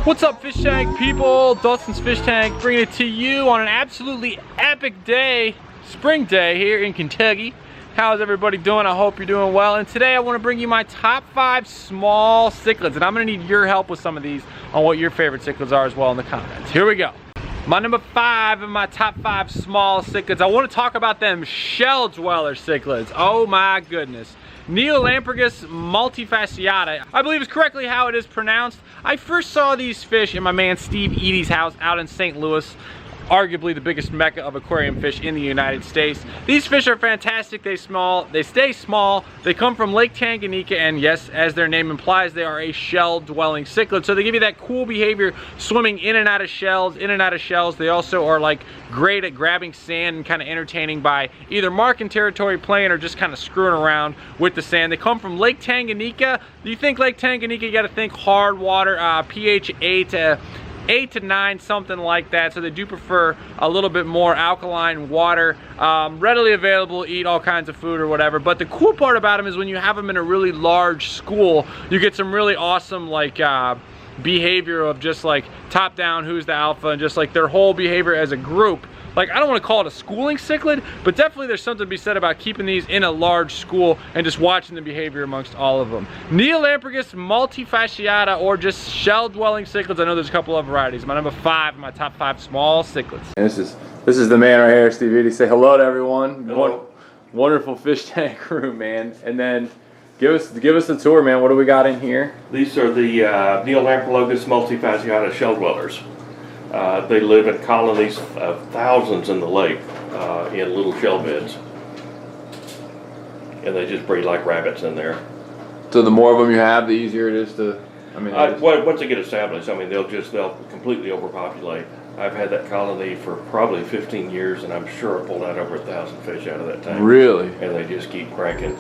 What's up, fish tank people? Dustin's Fish Tank bringing it to you on an absolutely epic day, spring day here in Kentucky. How's everybody doing? I hope you're doing well. And today I want to bring you my top 5 small cichlids, and I'm going to need your help with some of these on what your favorite cichlids are as well in the comments. Here we go. My number 5 in my top 5 small cichlids. I want to talk about them shell dweller cichlids. Oh my goodness. Leleupi multifasciata, I believe is correctly how it is pronounced. I first saw these fish in my man Steve Eady's house out in St. Louis, arguably the biggest mecca of aquarium fish in the United States. These fish are fantastic. They stay small. They come from Lake Tanganyika, and yes, as their name implies, they are a shell-dwelling cichlid. So they give you that cool behavior, swimming in and out of shells, They also are like great at grabbing sand and kind of entertaining by either marking territory, playing, or just kind of screwing around with the sand. They come from Lake Tanganyika. You think Lake Tanganyika, you got to think hard water, pH 8 to 9, something like that. So they do prefer a little bit more alkaline water, readily available, eat all kinds of food or whatever. But the cool part about them is when you have them in a really large school, you get some really awesome like behavior of just like top down, who's the alpha, and just like their whole behavior as a group. Like, I don't want to call it a schooling cichlid, but definitely there's something to be said about keeping these in a large school and just watching the behavior amongst all of them. Leleupi multifasciata, or just shell-dwelling cichlids. I know there's a couple of varieties. My number 5 in my top 5 small cichlids. And this is the man right here, Steve Eady. Say hello to everyone. Hello. Wonderful fish tank crew, man. And then give us the tour, man. What do we got in here? These are the Leleupi multifasciata shell dwellers. They live in colonies of thousands in the lake in little shell beds, and they just breed like rabbits in there. So the more of them you have, the easier it is to, I mean, once they get established, I mean, they'll completely overpopulate. I've had that colony for probably 15 years, and I'm sure I pulled out over 1,000 fish out of that tank. Really? And they just keep cranking.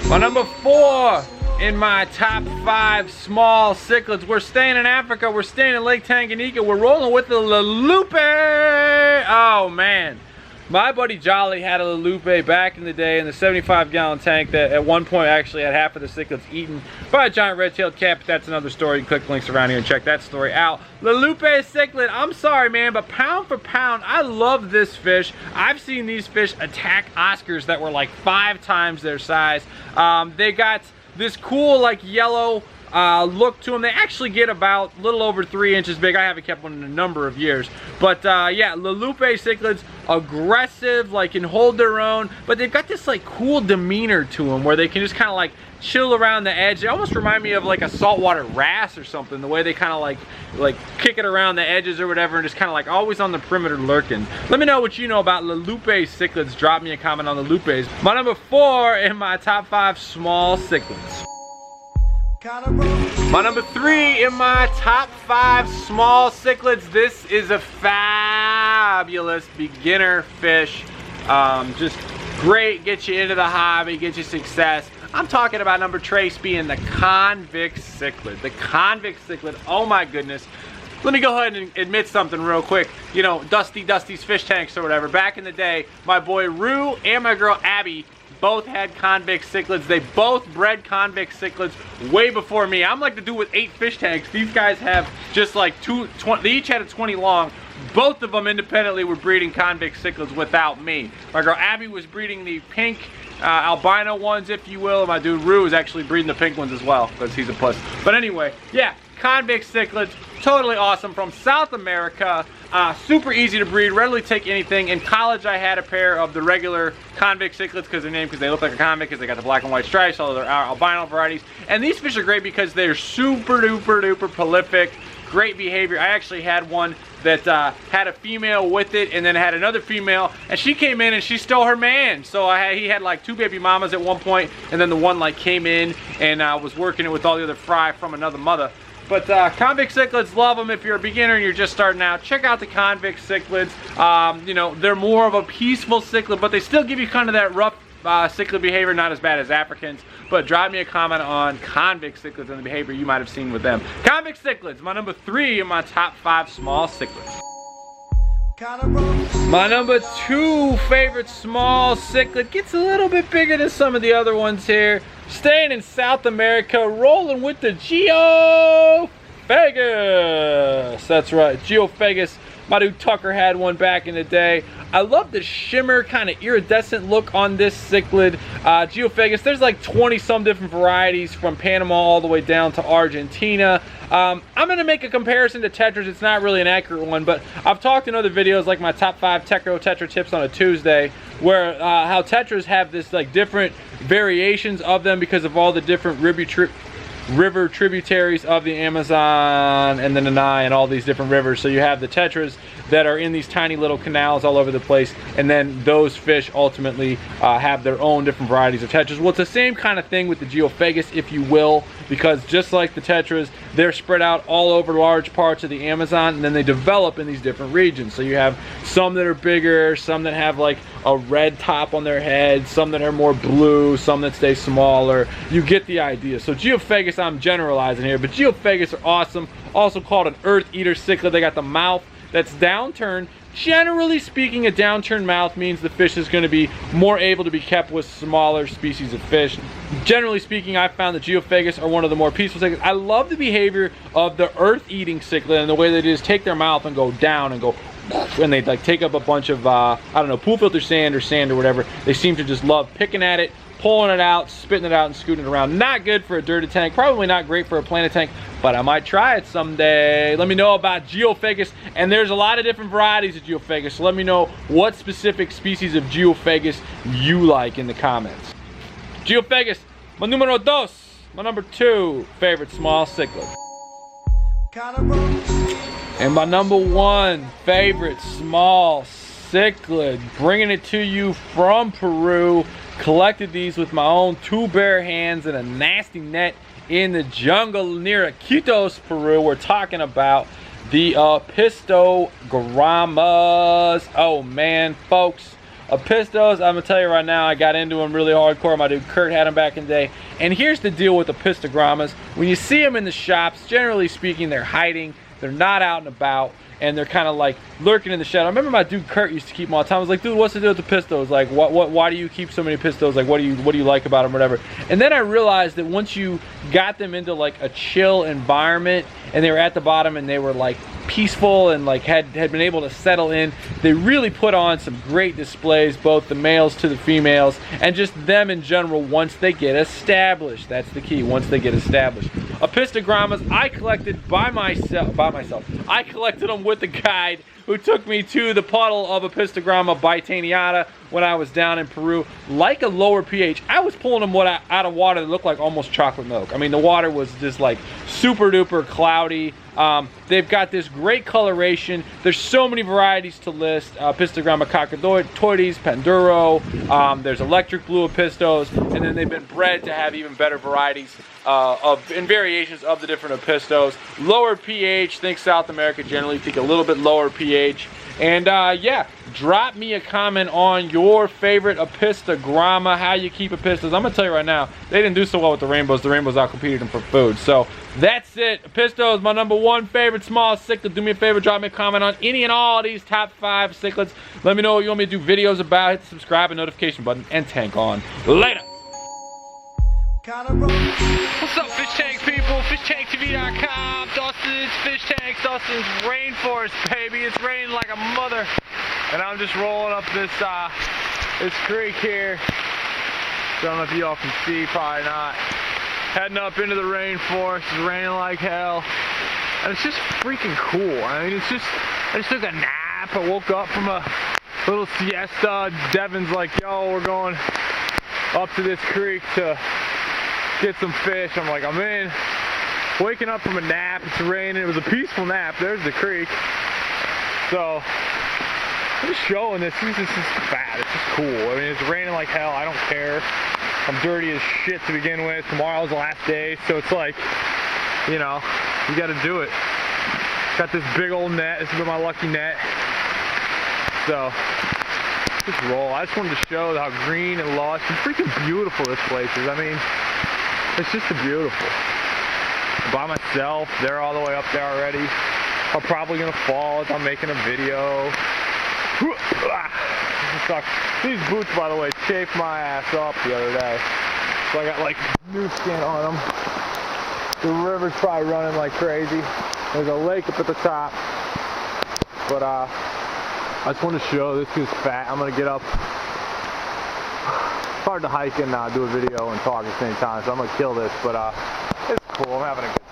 My number 4 in my top 5 small cichlids. We're staying in Africa. We're staying in Lake Tanganyika. We're rolling with the Leleupi. Oh man, my buddy Jolly had a Leleupi back in the day in the 75-gallon tank that at one point actually had half of the cichlids eaten by a giant red-tailed cat. But that's another story. You can click links around here and check that story out. Leleupi cichlid, I'm sorry man, but pound for pound, I love this fish. I've seen these fish attack Oscars that were like 5 times their size. They got this cool like yellow look to them. They actually get about a little over 3 inches big. I haven't kept one in a number of years, but yeah, Leleupi cichlids, aggressive, like can hold their own, but they've got this like cool demeanor to them where they can just kind of like chill around the edge. They almost remind me of like a saltwater wrasse or something, the way they kind of like kick it around the edges or whatever, and just kind of like always on the perimeter lurking. Let me know what you know about Leleupi cichlids. Drop me a comment on the Lelupis. My number 4 in my top 5 small cichlids. My number 3 in my top 5 small cichlids. This is a fabulous beginner fish. Just great, get you into the hobby, get you success. I'm talking about number trace being the Convict Cichlid. The Convict Cichlid, oh my goodness. Let me go ahead and admit something real quick. You know, Dusty's fish tanks or whatever. Back in the day, my boy Rue and my girl Abby both had Convict Cichlids. They both bred Convict Cichlids way before me. I'm like the dude with 8 fish tanks. These guys have just like 20, they each had a 20 long. Both of them independently were breeding Convict Cichlids without me. My girl Abby was breeding the pink albino ones, if you will, and my dude Rue is actually breeding the pink ones as well, because he's a puss. But anyway, yeah, Convict Cichlids, totally awesome, from South America. Super easy to breed, readily take anything. In college, I had a pair of the regular Convict Cichlids because they look like a convict, because they got the black and white stripes, all of their albino varieties. And these fish are great because they're super duper duper prolific, great behavior. I actually had one that had a female with it, and then had another female, and she came in and she stole her man. So he had like 2 baby mamas at one point, and then the one like came in and was working it with all the other fry from another mother. But Convict Cichlids, love them. If you're a beginner and you're just starting out, check out the Convict Cichlids. You know, they're more of a peaceful cichlid, but they still give you kind of that rough cichlid behavior, not as bad as Africans. But drop me a comment on Convict Cichlids and the behavior you might have seen with them. Convict Cichlids, my number 3 in my top 5 small cichlids. My number 2 favorite small cichlid, gets a little bit bigger than some of the other ones here. Staying in South America, rolling with the Geophagus. That's right, Geophagus. My dude Tucker had one back in the day. I love the shimmer, kind of iridescent look on this cichlid. Geophagus, there's like 20 some different varieties from Panama all the way down to Argentina. I'm gonna make a comparison to tetras. It's not really an accurate one, but I've talked in other videos like my top 5 tetra tips on a Tuesday, where how tetras have this like different variations of them because of all the different river tributaries of the Amazon and the Nanai and all these different rivers. So you have the tetras that are in these tiny little canals all over the place, and then those fish ultimately have their own different varieties of tetras. Well, it's the same kind of thing with the Geophagus, if you will, because just like the tetras, they're spread out all over large parts of the Amazon, and then they develop in these different regions. So you have some that are bigger, some that have like a red top on their head, some that are more blue, some that stay smaller. You get the idea. So Geophagus, I'm generalizing here, but Geophagus are awesome. Also called an earth eater cichlid. They got the mouth that's downturned. Generally speaking, a downturned mouth means the fish is going to be more able to be kept with smaller species of fish. Generally speaking, I found that Geophagus are one of the more peaceful cichlids. I love the behavior of the earth-eating cichlid and the way they just take their mouth and go down and go, and they like take up a bunch of, I don't know, pool filter sand or whatever. They seem to just love picking at it, pulling it out, spitting it out, and scooting it around. Not good for a dirty tank, probably not great for a planted tank, but I might try it someday. Let me know about Geophagus, and there's a lot of different varieties of Geophagus, so let me know what specific species of Geophagus you like in the comments. Geophagus, my numero dos, my number 2 favorite small cichlid. And my number 1 favorite small cichlid, bringing it to you from Peru. Collected these with my own 2 bare hands in a nasty net in the jungle near Iquitos, Peru. We're talking about the Apistogrammas. Oh man, folks, Apistos, I'm gonna tell you right now, I got into them really hardcore. My dude Kurt had them back in the day. And here's the deal with Apistogrammas. When you see them in the shops, generally speaking, they're hiding. They're not out and about, and they're kind of like lurking in the shadow. I remember my dude Kurt used to keep them all the time. I was like, dude, what's the deal with the pistos? Like, why do you keep so many pistos? Like, what do you like about them, whatever? And then I realized that once you got them into like a chill environment, and they were at the bottom, and they were like peaceful and like had been able to settle in, they really put on some great displays, both the males to the females, and just them in general once they get established. That's the key, once they get established. Apistogrammas, I collected by myself. I collected them with the guide who took me to the puddle of Apistogramma bitaniata when I was down in Peru. Like a lower pH, I was pulling them out of water that looked like almost chocolate milk. I mean, the water was just like super duper cloudy. They've got this great coloration. There's so many varieties to list. Apistogramma coccodoides, Panduro, there's electric blue Apistos, and then they've been bred to have even better varieties and variations of the different Apistos. Lower pH, think South America generally, think a little bit lower pH. And yeah, drop me a comment on your favorite Apistogramma, how you keep Apistos. I'm gonna tell you right now, they didn't do so well with the rainbows. The rainbows outcompeted them for food. So that's it. Apistos, my number 1 favorite small cichlid. Do me a favor, drop me a comment on any and all of these top 5 cichlids. Let me know what you want me to do videos about. Hit the subscribe and notification button, and tank on. Later. What's up, fish tank people? FishTankTV.com. Dustin's Fish Tanks, Dustin's Rainforest, baby. It's raining like a mother, and I'm just rolling up this this creek here. Don't know if y'all can see, probably not. Heading up into the rainforest. It's raining like hell, and it's just freaking cool. I mean, I just took a nap. I woke up from a little siesta. Devin's like, yo, we're going up to this creek to get some fish. I'm like, I'm in. Waking up from a nap, it's raining. It was a peaceful nap. There's the creek. So I'm just showing this. This is bad. It's just cool. I mean, it's raining like hell. I don't care. I'm dirty as shit to begin with. Tomorrow's the last day, so it's like, you know, you got to do it. Got this big old net. This is my lucky net. So just roll. I just wanted to show how green and lush and freaking beautiful this place is. I mean, it's just beautiful. By myself, they're all the way up there already. I'm probably gonna fall as I'm making a video. These boots, by the way, chafed my ass up the other day. So I got like new skin on them. The river's probably running like crazy. There's a lake up at the top. But I just want to show this is fat. I'm gonna get up. It's hard to hike and do a video and talk at the same time, so I'm gonna kill this. But it's cool. I'm having a good